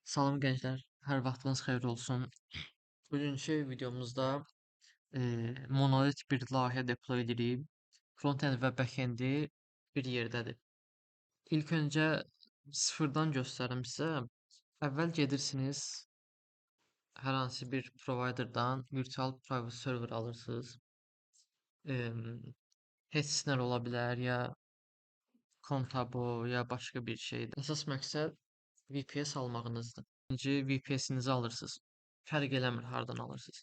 Salam gençler, her vaxtınız xeyir olsun. Bugünkü videomuzda monolit bir layihə deploy edirik. Frontend və backendi bir yerdədir. İlk öncə sıfırdan göstərim sizə. Əvvəl gedirsiniz, hər hansı bir providerdan virtual private server alırsınız. HCSNR ola bilər ya Contabo ya başqa bir şeydir. Əsas məqsəd VPS almağınızdır. İkinci VPS-inizi alırsınız. Fərq eləmir hardan alırsınız.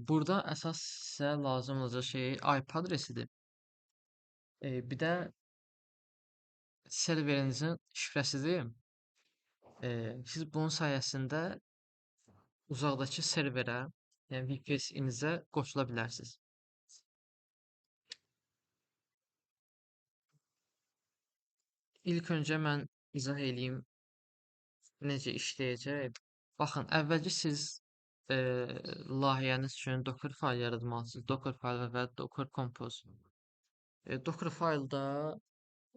Burada əsas sizə lazım olacaq şey IP adresidir. Bir də serverinizin şifrəsidir. Siz bunun sayəsində uzaqdakı serverə, yəni VPS-inizə qoşula bilərsiniz. İlk öncə mən izah eləyim necə işləyəcək. Baxın, əvvəlcə siz layihəniz üçün Docker fayl yaratmalısınız. Docker fayl və Docker Compose. Docker faylda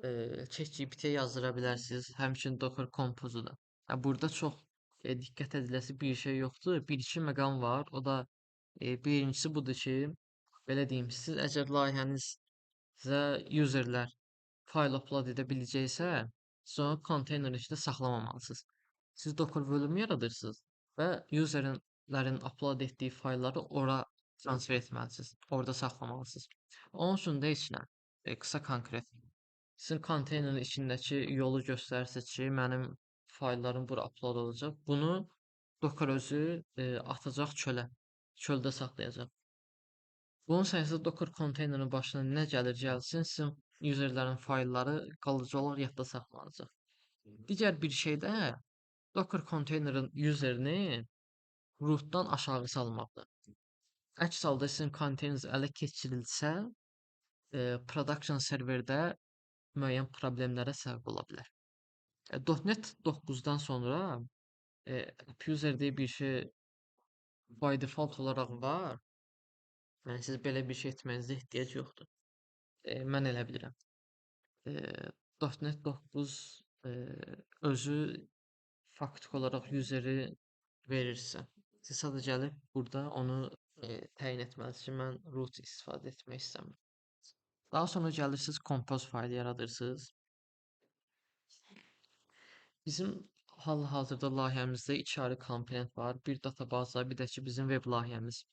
ChatGPT-yə yazdıra bilərsiniz. Həmçinin Docker Compose-u da. Burada çox diqqət ediləsi bir şey yoxdur. Bir-iki məqam var. O da birincisi budur ki, belə deyim, siz əgər layihənizə userlər fayl upload edə biləcəksə, siz onu konteyner içində saxlamamalısınız. Siz Docker bölümü yaradırsınız və userlərin upload etdiyi faylları ora transfer etməlisiniz. Orada saxlamalısınız. Onun üçün də heç nə. Qısa konkret. Sizin konteynerin içindəki yolu göstərirsə ki, mənim fayllarım bura upload olacaq. Bunu Docker özü atacaq çölə. Çöldə saxlayacaq. Bunun sayəsində Docker konteynerin başına nə gəlir gəlsin, sizin userlərin faylları qalıcı olaraq yadda saxlanacaq. Digər bir şey də Docker konteynerin userini rootdan aşağı salmaqdır. Əks halda sizin konteyneriniz ələ keçirilsə, production serverdə müəyyən problemlərə səbəb ola bilər. .NET 9-dan sonra App-User deyə bir şey by default olaraq var. Yəni siz belə bir şey etmənizə ehtiyac yoxdur. Mən elə bilirəm. .NET 9 özü faktik olaraq useri verirsə, siz sadəcə gəlib burada onu təyin etməlisiniz ki, mən root istifadə etmək istəmirəm. Daha sonra gəlirsiniz compose faylı yaradırsınız. Bizim hal-hazırda layihəmizdə iki ayrı komponent var. Bir databazla, bir də ki bizim web layihəmiz.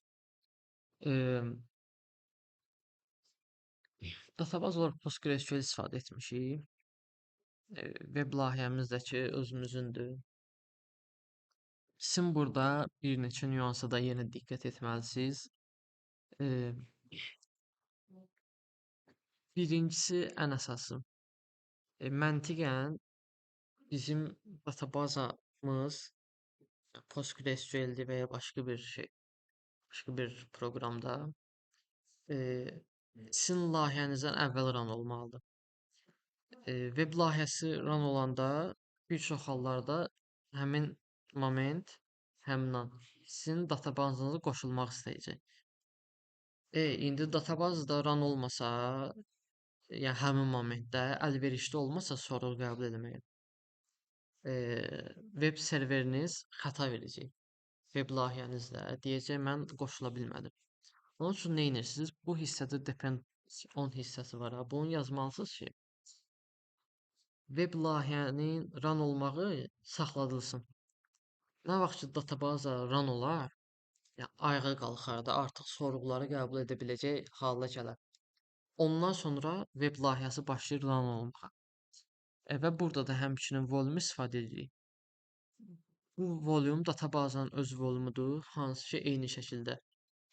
Databaz olaraq PostgreSQL istifadə etmişik. Web layihəmiz də ki özümüzündür. Sizin burada bir neçə nüansa da yenə diqqət etməlisiniz. Birincisi ən əsası. Məntiqən bizim databazamız PostgreSQL-dir və ya başqa bir şey, başqa bir proqramda sizin layihənizdən əvvəl run olmalıdır. Web layihəsi run olanda bir çox hallarda həmin moment, həmin an sizin databazınıza qoşulmaq istəyəcək. İndi databazda run olmasa, yəni həmin momentdə əlverişli olmasa sorğu qəbul etməyin. Web serveriniz xəta verəcək. Web layihənizdə deyəcək mən qoşula bilmədim. Onun üçün nə edirsiniz? Bu hissədə depend on hissəsi var. Bunu yazmalısınız ki, web layihənin run olmağı saxladılsın. Nə vaxt ki databaza run olar, yəni ayağa qalxar da artıq sorğuları qəbul edə biləcək hala gələr. Ondan sonra web layihəsi başlayır run olmağa. Və burada da həmçinin volume istifadə edirik. Bu volume databazanın öz volumudur, hansı ki eyni şəkildə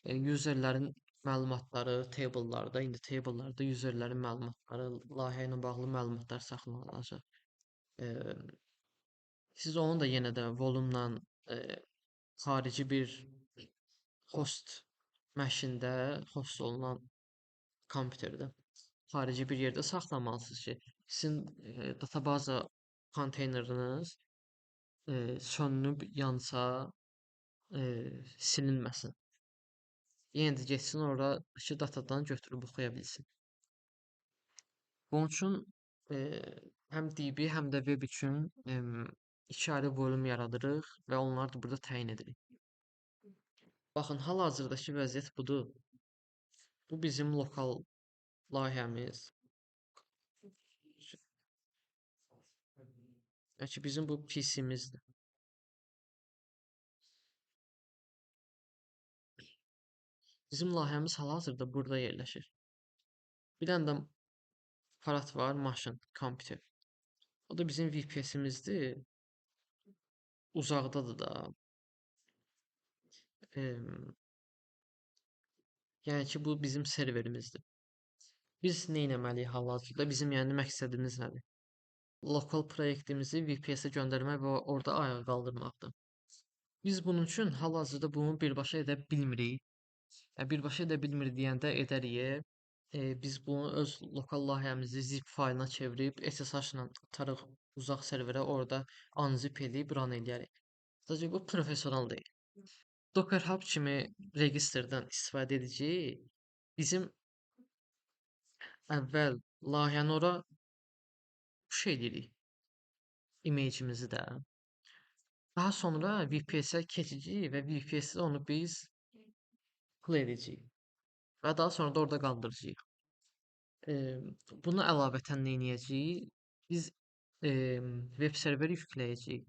userlərin məlumatları table'larda, indi table'larda userlərin məlumatları, layihə ilə bağlı məlumatlar saxlanılacaq. Siz onu da yenə də volumla xarici bir host machine-də, host olunan kompüterdə, xarici bir yerdə saxlamalısınız ki, sizin databaza konteyneriniz sönünüb yansa silinməsin. Yenə də getsin oradakı datadan götürüb oxuya bilsin. Bunun üçün həm DB, həm də web üçün İki ayrı bölüm yaradırıq və onları da burada təyin edirik. Baxın, hal-hazırdakı vəziyyət budur. Bu bizim lokal layihəmiz. Yəni bizim bu PC-mizdir. Bizim layihəmiz hal-hazırda burada yerləşir. Bir dənə də aparat var, maşın, kompüter. O da bizim VPS-imizdir. Uzaqdadır da. Em, Yəni ki, bu bizim serverimizdir. Biz nə etməliyik hal-hazırda? Bizim yəni məqsədimiz nədir? Lokal proyektimizi VPS-ə göndərmək və orada ayağa qaldırmaqdır. Biz bunun üçün hal-hazırda bunu birbaşa edə bilmirik. Birbaşa edə bilmirik deyəndə edərik. Biz bunu öz lokal layihəmizi zip faylına çevirib SSH-la atarıq uzaq serverə, orada unzip edib run eləyərik. Sadəcə bu professional deyil. Docker Hub kimi registrdən istifadə edəcəyik. Bizim əvvəl layihəni ora push edirik, image'imizi də. Daha sonra VPS-ə keçəcəyik və VPS-də onu biz pull edəcəyik və daha sonra da orada qaldıracağıq. Buna əlavətən nə edəcəyik? Biz web serveri yükləyəcəyik.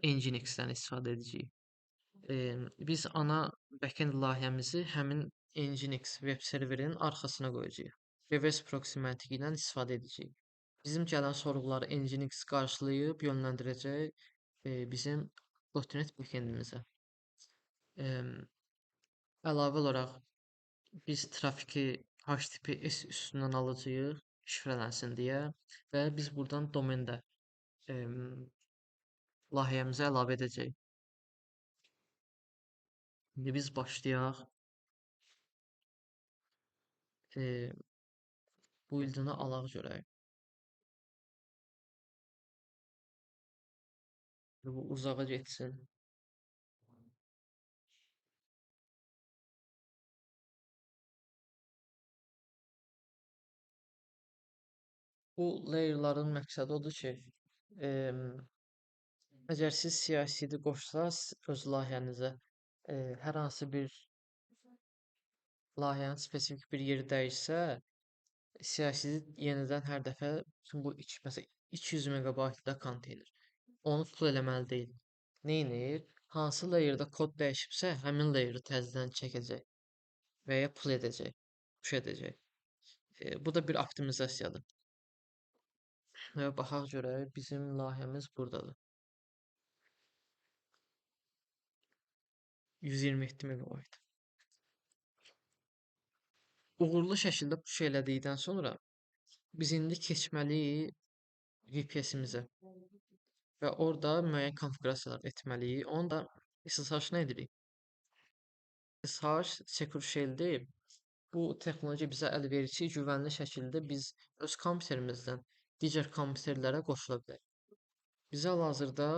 Nginx-dən istifadə edəcəyik. Biz ana backend layihəmizi həmin Nginx web serverinin arxasına qoyacağıq. Reverse proxy məntiqi ilə istifadə edəcəyik. Bizim gələn sorğuları Nginx qarşılayıb yönləndirəcək bizim .NET backendimizə. Əlavə olaraq biz trafiki HTTPS üstündən alacağıq, şifrələnsin deyə və biz buradan domen də layihəmizə əlavə edəcəyik. İndi biz başlayaq. Bu ildını alaq görək. Bu uzağa getsin. Bu layer'ların məqsədi odur ki, əgər siz CI/CD qoşsaz öz layihənizə hər hansı bir layihənin spesifik bir yeri dəyişsə, CI/CD yenidən hər dəfə bütün bu məsələn 200 megabaytda konteyner onu pull eləməli deyil. Neynir? Hansı layer'da kod dəyişibsə, həmin layer'ı təzədən çəkəcək və ya pull edəcək, push edəcək. Bu da bir optimizasiyadır. Və baxaq görək, bizim layihəmiz buradadır. 127 megabayt. Uğurlu şəkildə push elədikdən sonra biz indi keçməliyik VPS-imizə və orada müəyyən konfiqurasiyalar etməliyik. Onu da SSH-nə edirik. SSH Secure Shell-dir. Bu texnologiya bizə əl verir ki, güvənli şəkildə biz öz kompüterimizdən digər kompüterlərə qoşula bilərik. Bizə hal-hazırda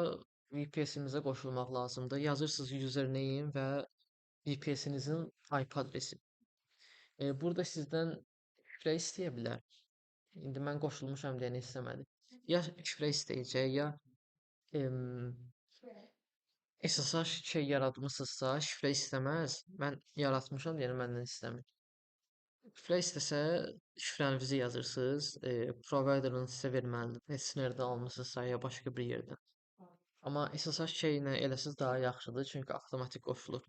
VPS-imizə qoşulmaq lazımdır. Yazırsınız username və VPS-inizin IP adresi. Burada sizdən şifrə istəyə bilər. İndi mən qoşulmuşam deyə istəmədi. Ya şifrə istəyəcək, ya SSH şey yaratmısınızsa şifrə istəməz. Mən yaratmışam, yəni məndən istəmir. Şifrə istəsə şifrənizi yazırsınız. Provider'ın sizə verməlidir. Heç nereden almısınızsa ya başqa bir yerdən. Amma SSH şey ilə eləsəz daha yaxşıdır, çünki avtomatik qoşulur.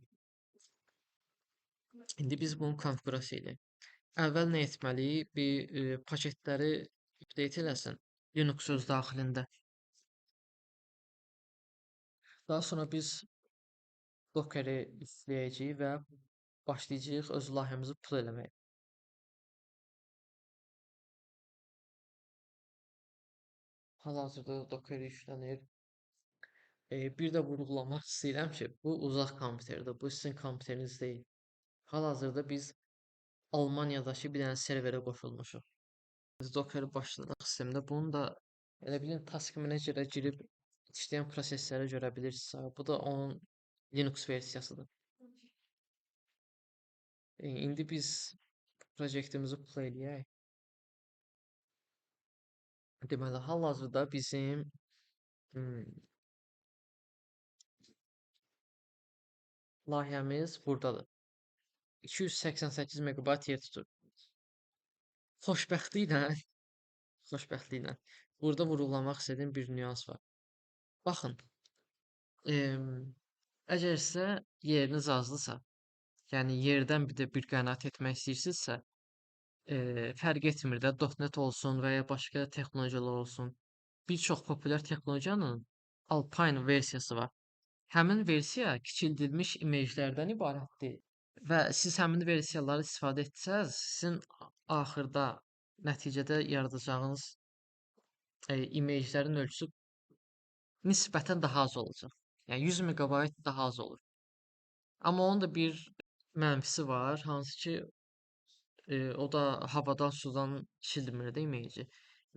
İndi biz bunu konfiqurasiya edək. Əvvəl nə etməliyik? Bir paketləri update eləsin Linux öz daxilində. Daha sonra biz Docker-i istəyəcəyik və başlayacağıq öz layihəmizi pull eləməyə. Hal-hazırda Docker yüklənir. Bir də vurğulamaq istəyirəm ki, bu uzaq kompüterdir. Bu sizin kompüteriniz deyil. Hal-hazırda biz Almaniyadakı bir dənə serverə qoşulmuşuq. Biz Docker-i başladıq sistemdə. Bunu da elə bilin task managerə girib işləyən prosesləri görə bilirsiniz. Bu da onun Linux versiyasıdır. İndi biz proyektimizi pull eləyək. Deməli, hal-hazırda bizim layihəmiz burdadır. 288 megabayt yer tutur. Xoşbəxtliklə, xoşbəxtliklə burada vurğulamaq istədiyim bir nüans var. Baxın, em, əgər sizə yeriniz azdısa, yəni yerdən bir də bir qənaət etmək istəyirsinizsə, fərq etmir də .NET olsun və ya başqa texnologiyalar olsun. Bir çox populyar texnologiyanın Alpine versiyası var. Həmin versiya kiçildilmiş imejlərdən ibarətdir və siz həmin versiyaları istifadə etsəz, sizin axırda nəticədə yaradacağınız imejlərin ölçüsü nisbətən daha az olacaq. Yəni 100 megabayt daha az olur. Amma onun da bir mənfisi var, hansı ki o da havadan, sudan silmir də imeji.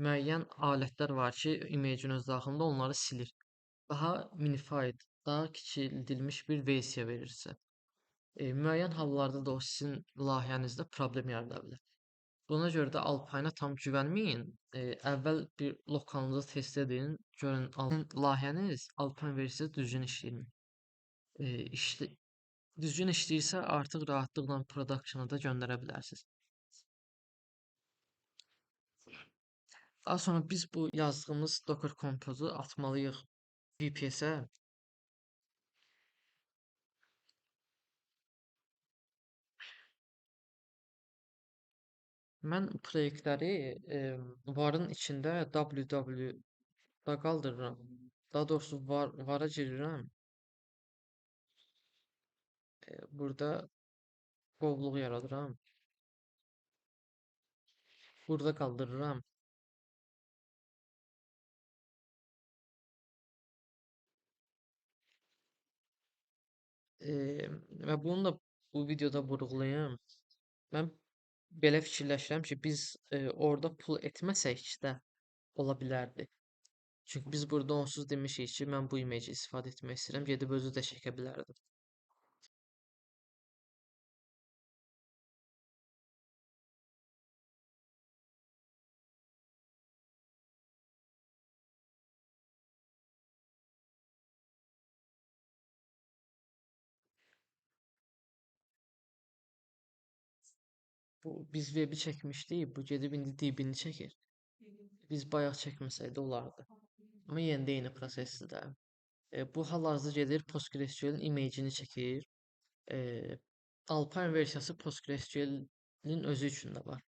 Müəyyən alətlər var ki, imecin öz daxilində onları silir. Daha minified, daha kiçildilmiş bir versiya verirsə. Müəyyən hallarda da o sizin layihənizdə problem yarada bilər. Buna görə də Alpine-a tam güvənməyin. Əvvəl bir lokalınızı test edin, görün layihəniz Alpine versiyası düzgün işləyirmi? İşlə düzgün işləyirsə artıq rahatlıqla production-a da göndərə bilərsiniz. Daha sonra biz bu yazdığımız Docker Compose-u atmalıyıq VPS-ə. Mən proyektləri varın içində www-da qaldırıram. Daha doğrusu vara girirəm. Burada qovluq yaradıram. Burada qaldırıram. Və bunu da bu videoda vurğulayım. Mən belə fikirləşirəm ki, biz orada pul etməsək də ola bilərdi. Çünki biz burada onsuz demişik ki, mən bu imeci istifadə etmək istəyirəm, gedib özü də çəkə bilərdim. Biz webi çəkmişdik, bu gedib indi dibini çəkir. Biz bayaq çəkməsək də olardı. Amma yenə də eyni prosesdir də. Bu hal-hazırda gedir PostgreSQL-in imagini çəkir. E, Alpine versiyası PostgreSQL-in özü üçün də var.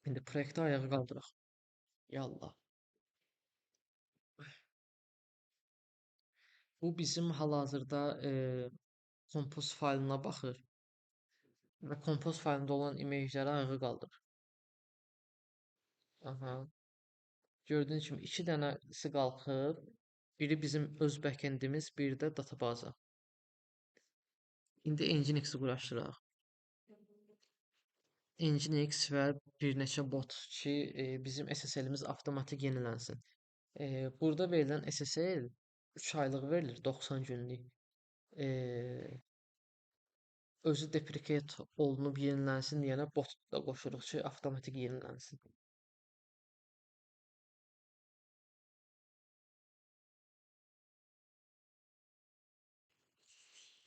İndi proyekti ayağa qaldıraq. Yallah. Bu bizim hal-hazırda compose faylına baxır və compose faylında olan imajları ayağa qaldırır. Aha. Gördüyünüz kimi iki dənəsi qalxıb. Biri bizim öz backendimiz, biri də databaza. İndi Nginx-i quraşdıraq. Nginx və bir neçə bot ki, bizim SSL-imiz avtomatik yenilənsin. Burada verilən SSL 3 aylıq verilir, 90 günlük. Özü deprecate olunub yenilənsin deyənə bot da qoşuruq ki, avtomatik yenilənsin.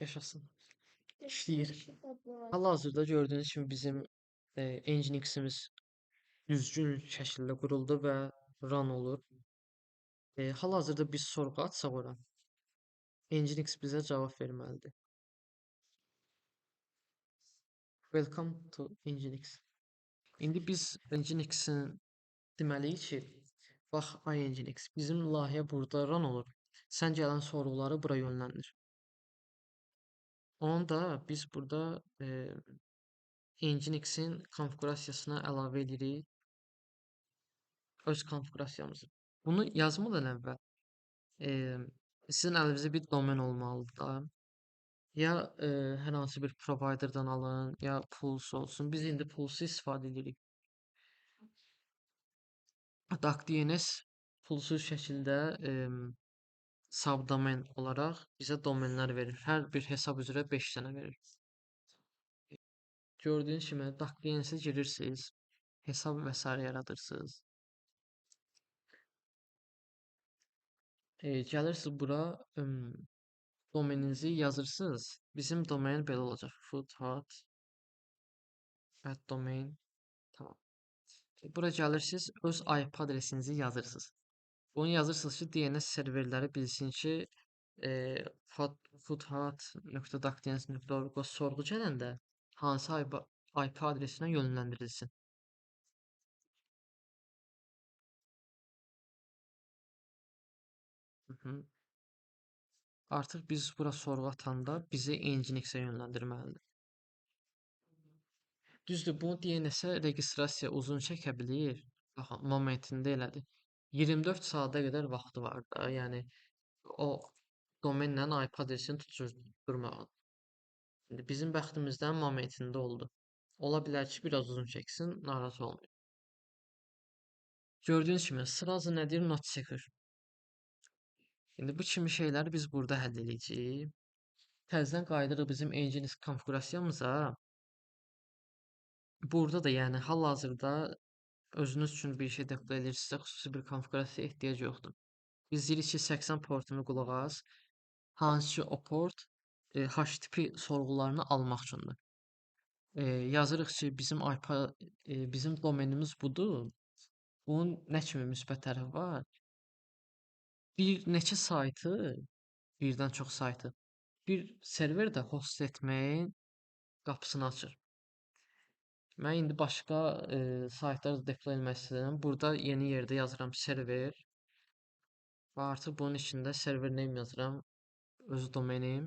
Yaşasın. İşləyir. Hal-hazırda gördüyünüz kimi bizim Nginx-imiz düzgün şəkildə quruldu və run olur. Hal-hazırda biz sorğu atsaq ora, Nginx bizə cavab verməlidir. Welcome to Nginx. İndi biz Nginx-in deməliyik ki, bax ay Nginx, bizim layihə burada run olur. Sən gələn sorğuları bura yönləndir. Onu da biz burada Nginx-in konfigurasiyasına əlavə edirik. Öz konfigurasiyamızı. Bunu yazmadan əvvəl sizin əlinizdə bir domen olmalıdır da. Ya hər hansı bir providerdan alın, ya Pulse olsun. Biz indi Pulse istifadə edirik. DocDNS pulsuz şəkildə subdomen olaraq bizə domenlər verir. Hər bir hesab üzrə 5 dənə verir. Gördüyünüz kimi DocDNS-ə girirsiniz, hesab və s. yaradırsınız. Gəlirsiniz bura domeninizi yazırsınız. Bizim domain belə olacaq. Foodhut@domain. Tamam. Bura gəlirsiniz, öz IP adresinizi yazırsınız. Bunu yazırsınız ki, DNS serverləri bilsin ki, e, foodhut.docdns.org sorğu gələndə hansı IP adresinə yönləndirilsin. Hı -hı. Artıq biz bura sorğu atanda bizi Nginx-ə yönləndirməlidir. Düzdür, bu DNS-ə registrasiya uzun çəkə bilir. Baxın, momentində elədi. 24 saata qədər vaxtı var da, yəni o domenlə IP adresini tutuşdurmağa. İndi bizim bəxtimizdən momentində oldu. Ola bilər ki, biraz uzun çəksin, narahat olmayın. Gördüyünüz kimi sırası nədir? Not checker. İndi bu kimi şeyləri biz burada həll edəcəyik. Təzədən qayıdırıq bizim Nginx konfigurasiyamıza. Burada da yəni hal-hazırda özünüz üçün bir şey deploy edirsinizsə, xüsusi bir konfigurasiyaya ehtiyac yoxdur. Biz deyirik ki, 80 portunu qulaq as, hansı ki o port HTTP sorğularını almaq üçündür. Yazırıq ki, bizim domenimiz budur. Bunun nə kimi müsbət tərəfi var? Bir neçə saytı, birdən çox saytı bir serverdə host etməyin qapısını açır. Mən indi başqa saytlar da deploy etmək istəyirəm. Burada yeni yerdə yazıram server və artıq bunun içində server name yazıram, öz domenim.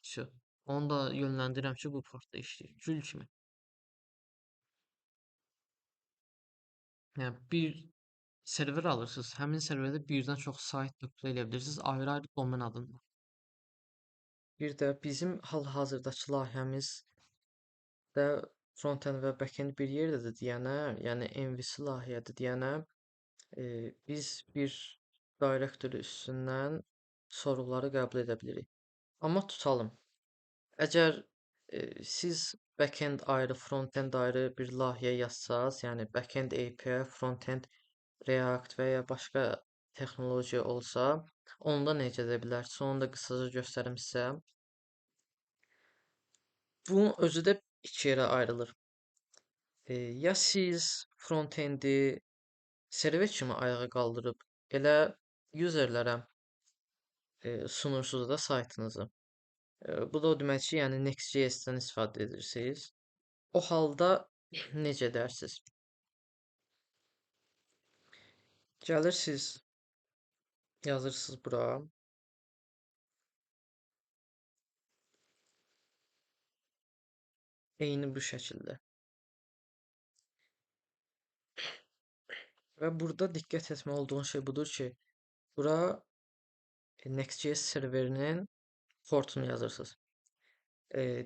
Şu. Onu da yönləndirirəm ki, bu portda işləyir. Gül kimi. Yəni bir server alırsınız, həmin serverdə birdən çox sayt deploy edə bilirsiniz, ayrı-ayrı domen adında. Bir də bizim hal-hazırdakı layihəmizdə frontend və backend bir yerdədir deyənə, yəni MVC layihədir deyənə, biz bir direktory üstündən sorğuları qəbul edə bilirik. Amma tutalım. Əgər siz backend ayrı, frontend ayrı bir layihə yazsaz, yəni backend API, frontend React və ya başqa texnologiya olsa, onda necə edə bilərsiniz? Onu da qısaca göstərim sizə. Bunun özü də iki yerə ayrılır. Ya siz frontendi server kimi ayağa qaldırıb elə userlərə sunursunuz da saytınızı. Bu da o demək ki, yəni Next.js-dən istifadə edirsiniz. O halda necə edərsiniz? Gəlirsiniz, yazırsınız bura. Eyni bu şəkildə. Və burada diqqət etməli olduğun şey budur ki, bura Next.js serverinin portunu yazırsınız.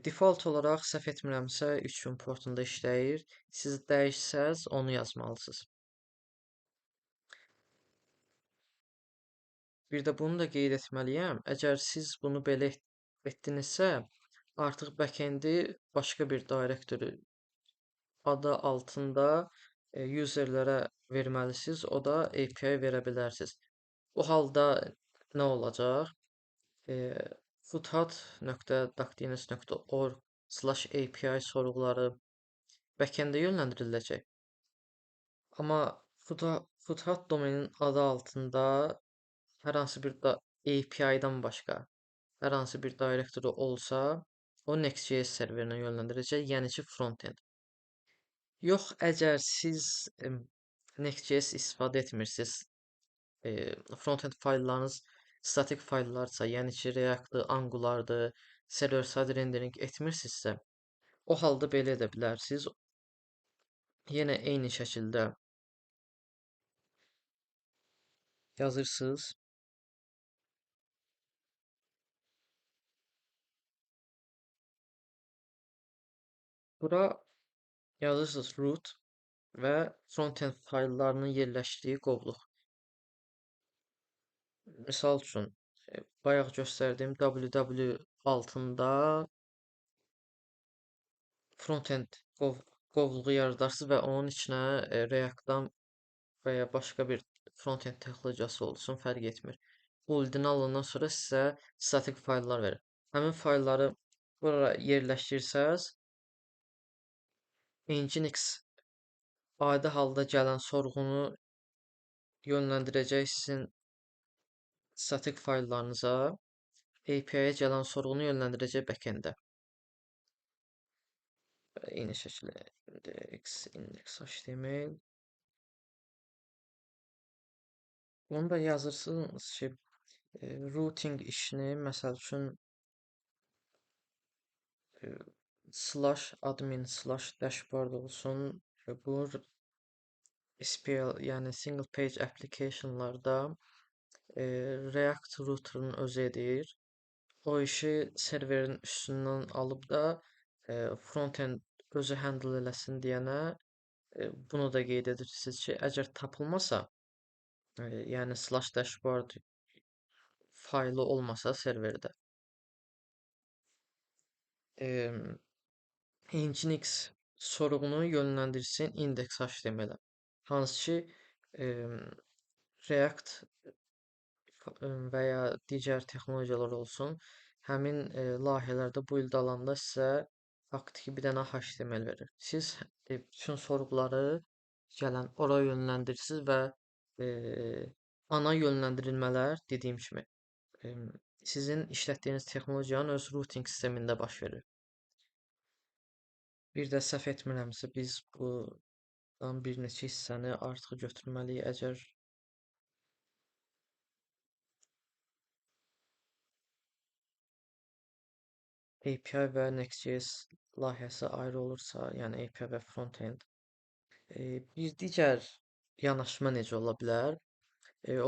Default olaraq səhv etmirəmsə 3000 portunda işləyir. Siz dəyişsəz onu yazmalısınız. Bir də bunu da qeyd etməliyəm. Əgər siz bunu belə etdinizsə, artıq backendi başqa bir direktory adı altında userlərə verməlisiniz. O da API verə bilərsiniz. Bu halda nə olacaq? foodhut.docdns.org/api sorğuları backend-ə yönləndiriləcək. Amma Foodhut domenin adı altında hər hansı bir API-dan başqa hər hansı bir direktory olsa, o Next.js serverinə yönləndirəcək, yəni ki, frontend. Yox, əgər siz Next.js istifadə etmirsiniz, frontend fayllarınız statik fayllarsa, yəni ki, React-dır, Angular-dır, server-side rendering etmirsinizsə, o halda belə edə bilərsiniz. Yenə eyni şəkildə yazırsınız. Bura yazırsınız root və frontend fayllarının yerləşdiyi qovluq. Misal üçün, bayaq göstərdiyim www altında frontend qovluğu yaradarsınız və onun içinə React-dan və ya başqa bir frontend texnologiyası olsun, fərq etmir. holdini alandan sonra sizə statik fayllar verir. Həmin faylları bura yerləşdirsəz, Nginx adi halda gələn sorğunu yönləndirəcək sizin statik fayllarınıza, API-yə gələn sorğunu yönləndirəcək backend-ə. Eyni şəkildə index HTML. Onu da yazırsınız ki, routing işini məsəl üçün /admin/dashboard olsun. Bu SPL, yəni single page application'larda React router'ın özü edir. O işi serverin üstündən alıb da frontend özü handle eləsin deyənə bunu da qeyd edirsiniz ki, əgər tapılmasa, yəni /dashboard faylı olmasa serverdə, Nginx sorğunu yönləndirsin index.html-ə. Hansı ki, React və ya digər texnologiyalar olsun, həmin layihələrdə build alanda sizə faktiki bir dənə HTML verir. Siz bütün sorğuları gələn ora yönləndirirsiniz və ana yönləndirilmələr dediyim kimi sizin işlətdiyiniz texnologiyanın öz routing sistemində baş verir. Bir də səhv etmirəmsə biz burdan bir neçə hissəni artıq götürməliyik. Əgər API və Next.js layihəsi ayrı olursa, yəni API və frontend, bir digər yanaşma necə ola bilər?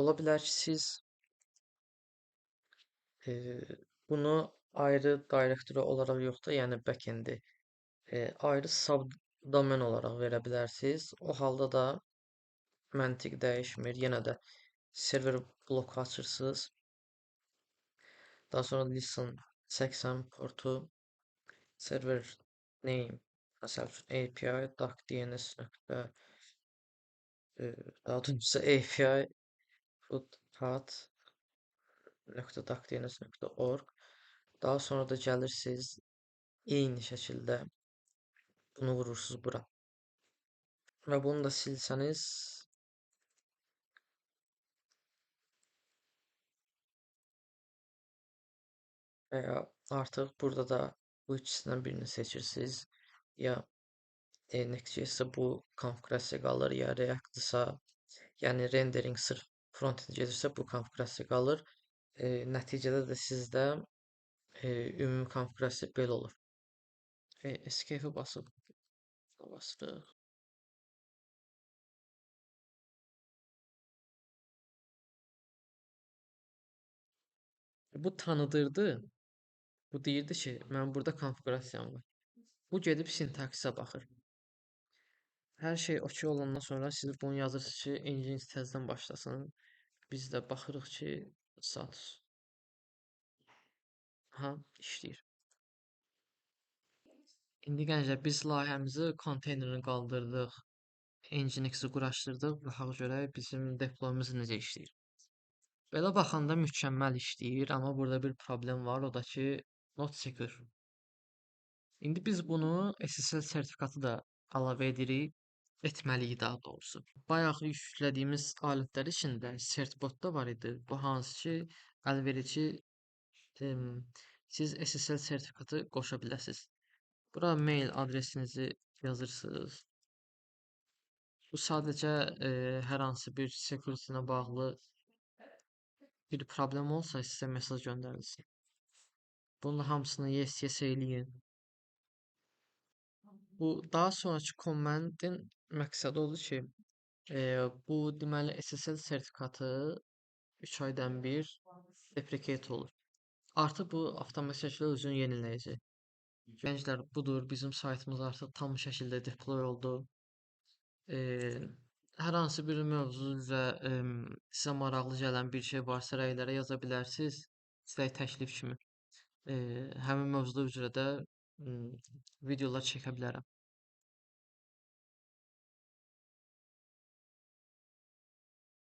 Ola bilər ki, siz bunu ayrı directory olaraq yox da, yəni backend-i ayrı subdomen olaraq verə bilərsiniz. O halda da məntiq dəyişmir. Yenə də server bloku açırsınız. Daha sonra listen 80 portu server name məsəl üçün API doc.dns daha doğrusu API footpath.docdns.org. Daha sonra da gəlirsiniz eyni şəkildə bunu vurursunuz bura. Və bunu da silsəniz və ya artıq burada da bu ikisindən birini seçirsiniz. Ya Next.js-də bu konfigurasiya qalır, ya React-dırsa, yəni rendering sırf frontend gedirsə bu konfigurasiya qalır. Nəticədə də sizdə ümumi konfigurasiya belə olur. Escape-ə basırıq. Bu tanıdırdı. Bu deyirdi ki, mən burada konfigurasiyam var. Bu gedib sintaksə baxır. Hər şey okey olandan sonra siz bunu yazırsınız ki, Nginx təzədən başlasın. Biz də baxırıq ki, status. Ha, işləyir. İndi gənclər biz layihəmizi konteynerini qaldırdıq. Nginx-i quraşdırdıq. Baxaq görək bizim deployumuz necə işləyir. Belə baxanda mükəmməl işləyir, amma burada bir problem var, o da ki, not secure. İndi biz bunu SSL sertifikatı da əlavə edirik, etməliyik daha doğrusu. Bayaq yüklədiyimiz alətlər içində certbot da var idi. Bu hansı ki, əlverici siz SSL sertifikatı qoşa biləsiniz. Bura mail adresinizi yazırsınız. Bu sadəcə hər hansı bir security ilə bağlı bir problem olsa sizə mesaj göndərilsin. Bunun hamısını yes eləyin. Bu daha sonraki kommentin məqsədi odur ki, bu deməli SSL sertifikatı 3 aydan bir deprecate olur. Artıq bu avtomatik şəkildə özünü yeniləyəcək. Gənclər, budur, bizim saytımız artıq tam şəkildə deploy oldu. Hər hansı bir mövzu üzrə sizə maraqlı gələn bir şey varsa rəylərə yaza bilərsiniz. İstək təklif kimi. Həmin mövzuda üzrə də videolar çəkə bilərəm.